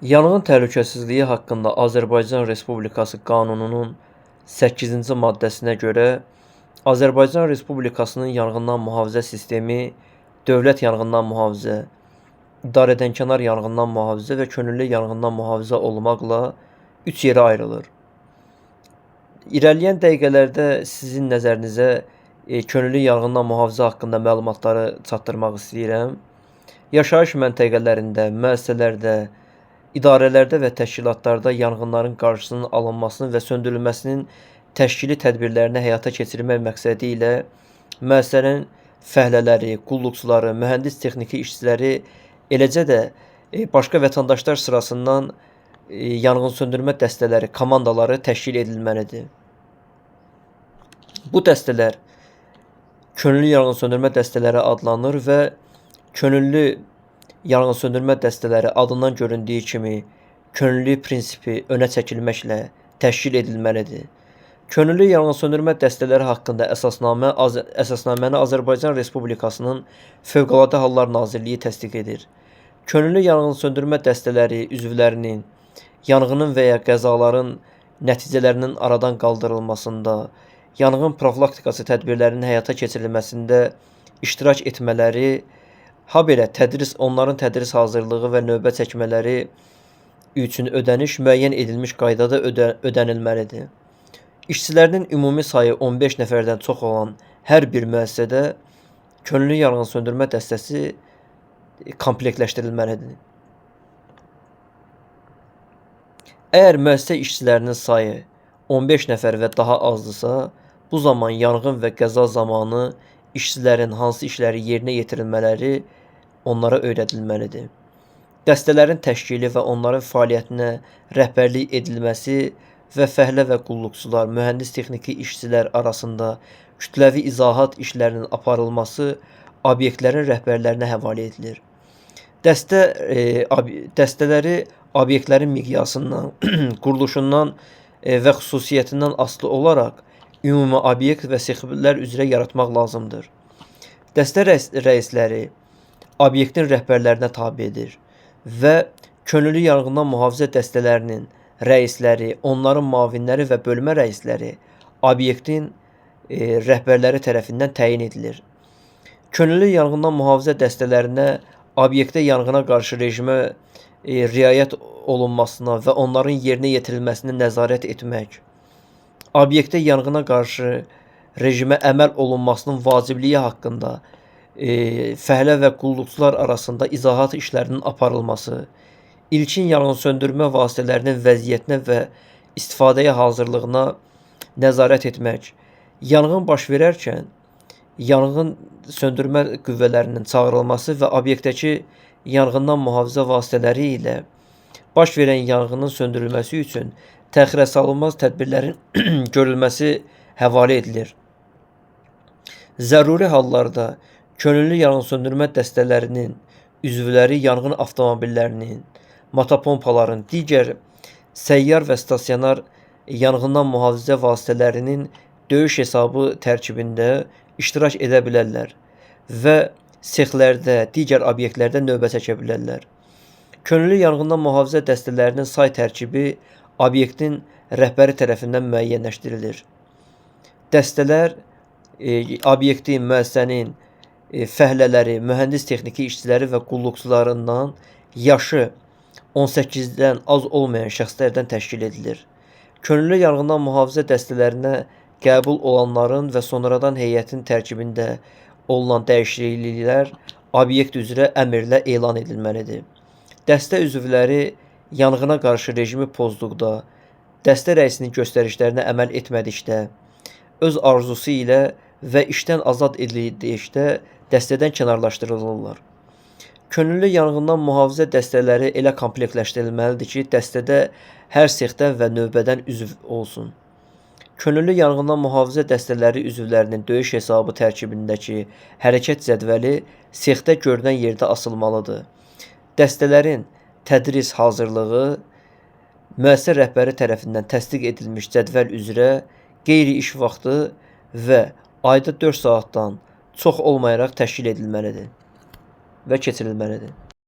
Yanğın təhlükəsizliyi haqqında Azərbaycan Respublikası qanununun 8-ci maddəsinə görə Azərbaycan Respublikasının yanğından mühafizə sistemi dövlət yanğından mühafizə, idarədənkənar yanğından mühafizə və könüllü yanğından mühafizə olmaqla 3 yerə ayrılır. İrəliyən dəqiqələrdə sizin nəzərinizə könüllü yanğından mühafizə haqqında məlumatları çatdırmaq istəyirəm. Yaşayış məntəqələrində, müəssisələrdə, idarələrdə və təşkilatlarda yanğınların qarşısının alınmasının və söndürülməsinin təşkili tədbirlərini həyata keçirmək məqsədi ilə müəssisənin fəhlələri, qulluqçuları, mühəndis texniki işçiləri, eləcə də başqa vətəndaşlar sırasından yanğınsöndürmə dəstələri, komandaları təşkil edilməlidir. Bu dəstələr könüllü yanğınsöndürmə dəstələri adlanır və könüllü yanğınsöndürmə dəstələri adından göründüyü kimi könüllü prinsipi önə çəkilməklə təşkil edilməlidir. Könüllü yanğınsöndürmə dəstələri haqqında əsasnaməni Azərbaycan Respublikasının Fövqəladə Hallar Nazirliyi təsdiq edir. Könüllü yanğınsöndürmə dəstələri üzvlərinin yanğının və ya qəzaların nəticələrinin aradan qaldırılmasında, yanğın profilaktikası tədbirlərinin həyata keçirilməsində iştirak etmələri, habelə onların tədris hazırlığı və növbə çəkmələri üçün ödəniş müəyyən edilmiş qaydada ödənilməlidir. İşçilərinin ümumi sayı 15 nəfərdən çox olan hər bir müəssisədə könüllü yanğınsöndürmə dəstəsi komplektləşdirilməlidir. Əgər müəssisə işçilərinin sayı 15 nəfər və daha azdırsa, bu zaman yanğın və qəza zamanı işçilərin hansı işləri yerinə yetirilmələri onlara öyrədilməlidir. Dəstələrin təşkili və onların fəaliyyətinə rəhbərlik edilməsi və fəhlə və qulluqçular, mühəndis texniki işçilər arasında kütləvi izahat işlərinin aparılması obyektlərin rəhbərlərinə həvalə edilir. Dəstələri obyektlərin miqyasından, quruluşundan və xüsusiyyətindən asılı olaraq ümumi obyekt və sexlər üzrə yaratmaq lazımdır. Dəstə rəisləri obyektin rəhbərlərinə tabedir və könüllü yanğından mühafizə dəstələrinin rəisləri, onların müavinləri və bölmə rəisləri obyektin rəhbərləri tərəfindən təyin edilir. Könüllü yanğından mühafizə dəstələrinə obyektdə yanğına qarşı rejimə riayət olunmasına və onların yerinə yetirilməsinə nəzarət etmək, obyektdə yanğına qarşı rejimə əməl olunmasının vacibliyi haqqında fəhlə və qulluqçular arasında izahat işlərinin aparılması, ilkin yanğınsöndürmə vasitələrinin vəziyyətinə və istifadəyə hazırlığına nəzarət etmək, yanğın baş verərkən yanğın söndürmə qüvvələrinin çağırılması və obyektdəki yanğından mühafizə vasitələri ilə baş verən yanğının söndürülməsi üçün təxirəsalınmaz tədbirlərin görülməsi həvalə edilir. Zəruri hallarda könüllü yanğınsöndürmə dəstələrinin üzvləri yanğın avtomobillərinin, motopompaların, digər səyyar və stasionar yanğından mühafizə vasitələrinin döyüş hesabı tərkibində iştirak edə bilərlər və sexlərdə, digər obyektlərdə növbə çəkə bilərlər. Könüllü yanğından mühafizə dəstələrinin say tərkibi obyektin rəhbəri tərəfindən müəyyənləşdirilir. Dəstələr obyektin, müəssisənin fəhlələri, mühəndis texniki işçiləri və qulluqçularından yaşı 18-dən az olmayan şəxslərdən təşkil edilir. Könüllü yanğından mühafizə dəstələrinə qəbul olanların və sonradan heyətin tərkibində olunan dəyişikliklər obyekt üzrə əmrlə elan edilməlidir. Dəstə üzvləri yanğına qarşı rejimi pozduqda, dəstə rəisinin göstərişlərinə əməl etmədikdə, öz arzusu ilə və işdən azad edildikdə dəstədən kənarlaşdırılırlar. Könüllü yanğından mühafizə dəstələri elə komplektləşdirilməlidir ki, dəstədə hər sexdən və növbədən üzv olsun. Könüllü yanğından mühafizə dəstələri üzvlərinin döyüş hesabı tərkibindəki hərəkət cədvəli sexdə görünən yerdə asılmalıdır. Dəstələrin tədris hazırlığı müəssisə rəhbəri tərəfindən təsdiq edilmiş cədvəl üzrə qeyri-iş vaxtı və ayda 4 saatdan çox olmayaraq təşkil edilməlidir və keçirilməlidir.